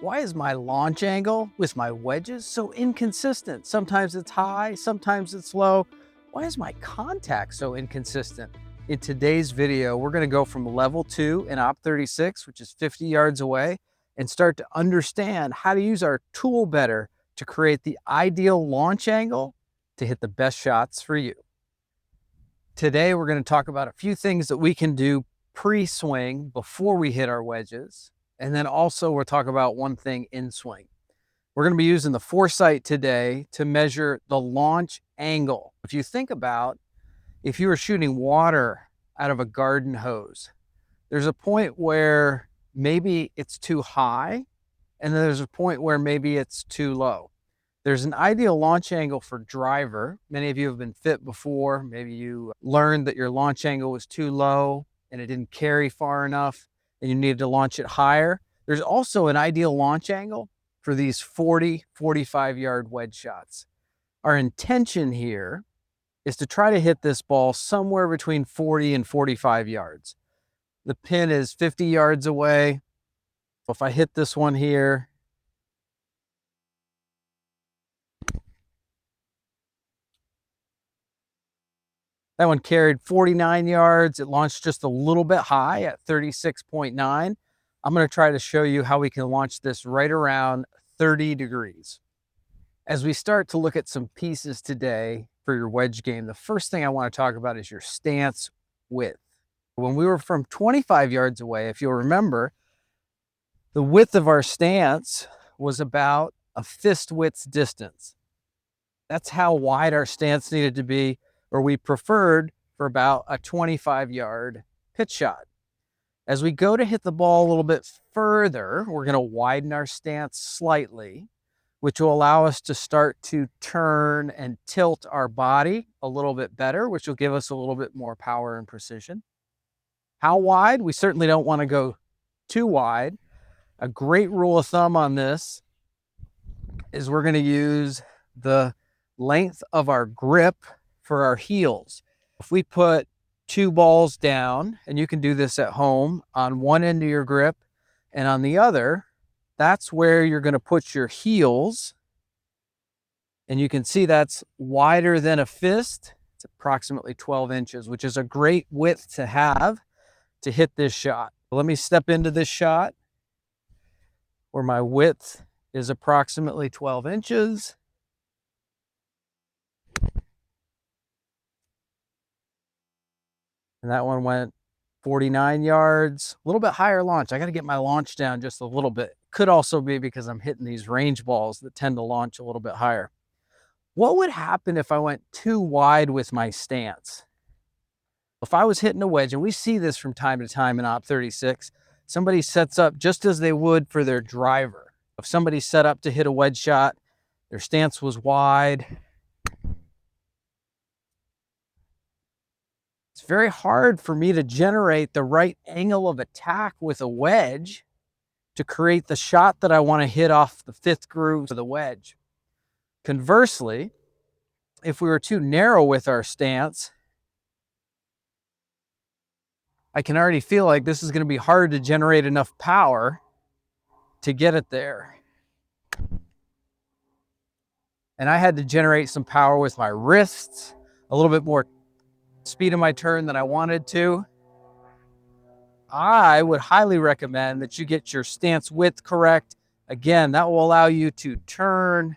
Why is my launch angle with my wedges so inconsistent? Sometimes it's high, sometimes it's low. Why is my contact so inconsistent? In today's video, we're gonna go from level 2 in Op 36, which is 50 yards away, and start to understand how to use our tool better to create the ideal launch angle to hit the best shots for you. Today, we're gonna talk about a few things that we can do pre-swing before we hit our wedges. And then also we'll talk about one thing in swing. We're going to be using the Foresight today to measure the launch angle. If you think about if you were shooting water out of a garden hose, there's a point where maybe it's too high, and then there's a point where maybe it's too low. There's an ideal launch angle for driver. Many of you have been fit before. Maybe you learned that your launch angle was too low and it didn't carry far enough and you needed to launch it higher. There's also an ideal launch angle for these 40, 45 yard wedge shots. Our intention here is to try to hit this ball somewhere between 40 and 45 yards. The pin is 50 yards away. If I hit this one here, that one carried 49 yards. It launched just a little bit high at 36.9. I'm going to try to show you how we can launch this right around 30 degrees. As we start to look at some pieces today for your wedge game, the first thing I want to talk about is your stance width. When we were from 25 yards away, if you'll remember, the width of our stance was about a fist width distance. That's how wide our stance needed to be, or we preferred for about a 25 yard pitch shot. As we go to hit the ball a little bit further, we're going to widen our stance slightly, which will allow us to start to turn and tilt our body a little bit better, which will give us a little bit more power and precision. How wide? We certainly don't want to go too wide. A great rule of thumb on this is we're going to use the length of our grip for our heels. If we put two balls down, and you can do this at home, on one end of your grip and on the other, that's where you're going to put your heels. And you can see that's wider than a fist. It's approximately 12 inches, which is a great width to have to hit this shot. Let me step into this shot where my width is approximately 12 inches. And that one went 49 yards, a little bit higher launch. I got to get my launch down just a little bit. Could also be because I'm hitting these range balls that tend to launch a little bit higher. What would happen if I went too wide with my stance? If I was hitting a wedge, and we see this from time to time in Op 36, somebody sets up just as they would for their driver. If somebody set up to hit a wedge shot, their stance was wide. It's very hard for me to generate the right angle of attack with a wedge to create the shot that I want to hit off the fifth groove of the wedge. Conversely, if we were too narrow with our stance, I can already feel like this is going to be hard to generate enough power to get it there. And I had to generate some power with my wrists, a little bit more speed of my turn than I wanted to. I would highly recommend that you get your stance width correct. Again, that will allow you to turn,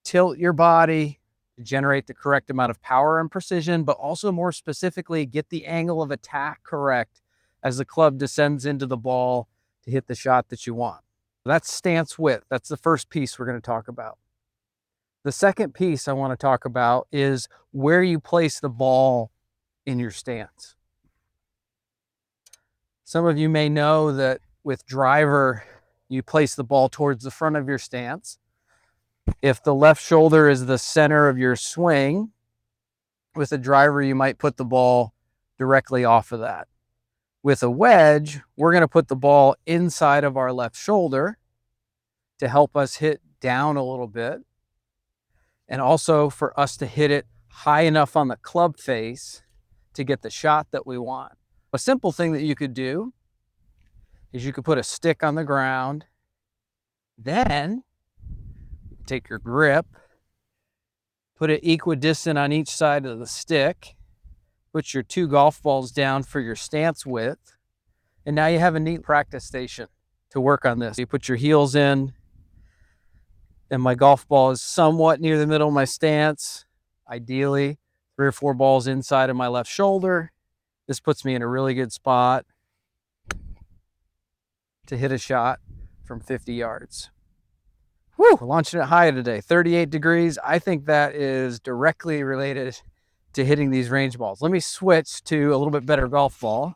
tilt your body to generate the correct amount of power and precision, but also more specifically, get the angle of attack correct as the club descends into the ball to hit the shot that you want. That's stance width. That's the first piece we're going to talk about. The second piece I want to talk about is where you place the ball in your stance. Some of you may know that with driver, you place the ball towards the front of your stance. If the left shoulder is the center of your swing, with a driver, you might put the ball directly off of that. With a wedge, we're going to put the ball inside of our left shoulder to help us hit down a little bit, and also for us to hit it high enough on the club face to get the shot that we want. A simple thing that you could do is you could put a stick on the ground Then take your grip, put it equidistant on each side of the stick, put your 2 golf balls down for your stance width, and now you have a neat practice station to work on this. You put your heels in, and my golf ball is somewhat near the middle of my stance, ideally 3 or 4 balls inside of my left shoulder. This puts me in a really good spot to hit a shot from 50 yards. Woo! We're launching it high today, 38 degrees. I think that is directly related to hitting these range balls. Let me switch to a little bit better golf ball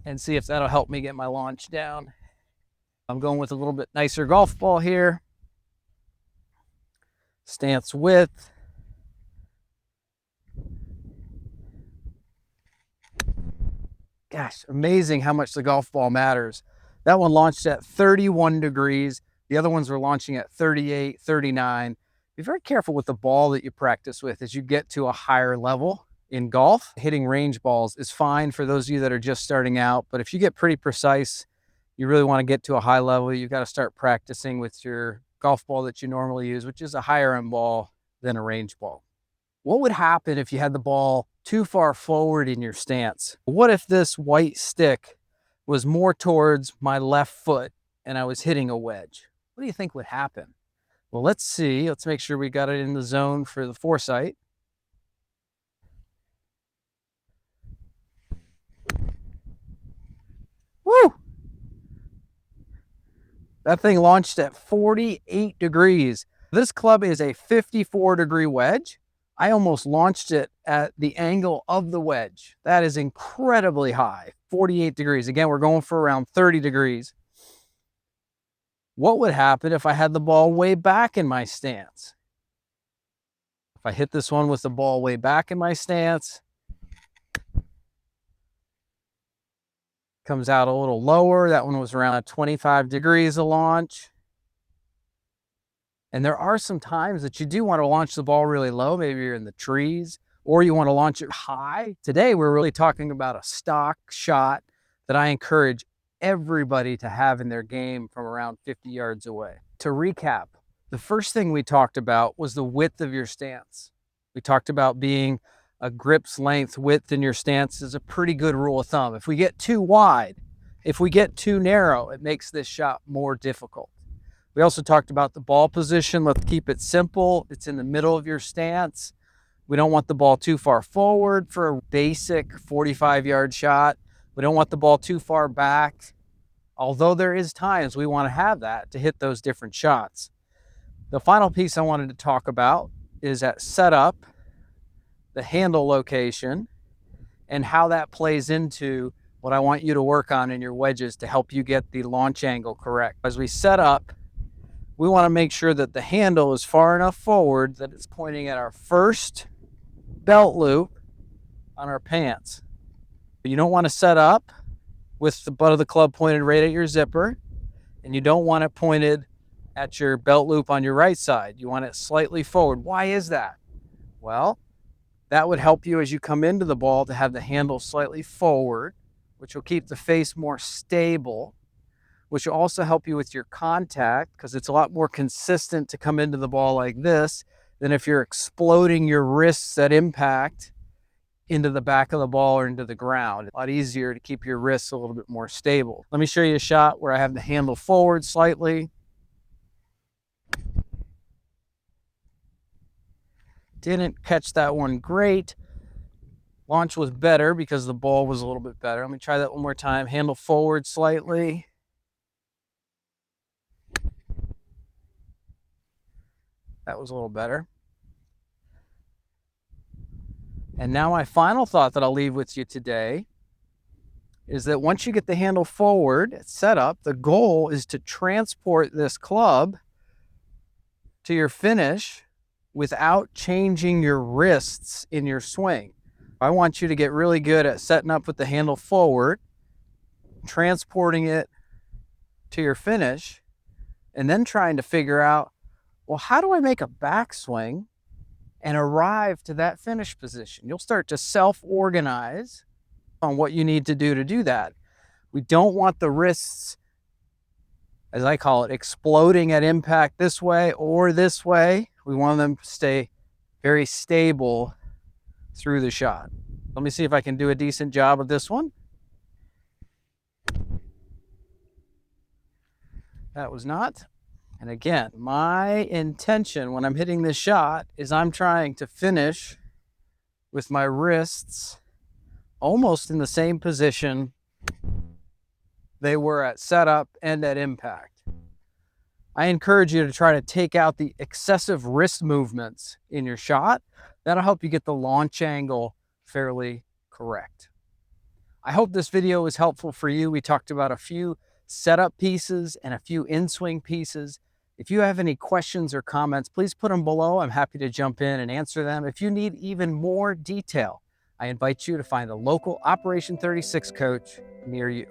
and see if that'll help me get my launch down. I'm going with a little bit nicer golf ball here. Stance width. Gosh, amazing how much the golf ball matters. That one launched at 31 degrees. The other ones were launching at 38, 39. Be very careful with the ball that you practice with as you get to a higher level in golf. Hitting range balls is fine for those of you that are just starting out, but if you get pretty precise, you really want to get to a high level, you've got to start practicing with your golf ball that you normally use, which is a higher end ball than a range ball. What would happen if you had the ball too far forward in your stance? What if this white stick was more towards my left foot and I was hitting a wedge? What do you think would happen? Well, let's see. Let's make sure we got it in the zone for the Foresight. Woo! That thing launched at 48 degrees. This club is a 54-degree wedge. I almost launched it at the angle of the wedge. That is incredibly high, 48 degrees. Again, we're going for around 30 degrees. What would happen if I had the ball way back in my stance? If I hit this one with the ball way back in my stance, comes out a little lower. That one was around 25 degrees of launch. And there are some times that you do want to launch the ball really low. Maybe you're in the trees or you want to launch it high. Today, we're really talking about a stock shot that I encourage everybody to have in their game from around 50 yards away. To recap, the first thing we talked about was the width of your stance. We talked about being a grip's length width in your stance is a pretty good rule of thumb. If we get too wide, if we get too narrow, it makes this shot more difficult. We also talked about the ball position. Let's keep it simple. It's in the middle of your stance. We don't want the ball too far forward for a basic 45-yard shot. We don't want the ball too far back, although there is times we want to have that to hit those different shots. The final piece I wanted to talk about is at setup, the handle location, and how that plays into what I want you to work on in your wedges to help you get the launch angle correct. As we set up, we want to make sure that the handle is far enough forward that it's pointing at our first belt loop on our pants. You don't want to set up with the butt of the club pointed right at your zipper, and you don't want it pointed at your belt loop on your right side. You want it slightly forward. Why is that? Well, that would help you as you come into the ball to have the handle slightly forward, which will keep the face more stable, which will also help you with your contact because it's a lot more consistent to come into the ball like this than if you're exploding your wrists at impact into the back of the ball or into the ground. A lot easier to keep your wrists a little bit more stable. Let me show you a shot where I have the handle forward slightly. Didn't catch that one great. Launch was better because the ball was a little bit better. Let me try that one more time. Handle forward slightly. That was a little better. And now my final thought that I'll leave with you today is that once you get the handle forward at setup, the goal is to transport this club to your finish without changing your wrists in your swing. I want you to get really good at setting up with the handle forward, transporting it to your finish, and then trying to figure out, well, how do I make a backswing and arrive to that finish position? You'll start to self-organize on what you need to do that. We don't want the wrists as I call it, exploding at impact this way or this way. We want them to stay very stable through the shot. Let me see if I can do a decent job of this one. That was not. And again, my intention when I'm hitting this shot is I'm trying to finish with my wrists almost in the same position they were at setup and at impact. I encourage you to try to take out the excessive wrist movements in your shot. That'll help you get the launch angle fairly correct. I hope this video was helpful for you. We talked about a few setup pieces and a few in-swing pieces. If you have any questions or comments, please put them below. I'm happy to jump in and answer them. If you need even more detail, I invite you to find a local Operation 36 coach near you.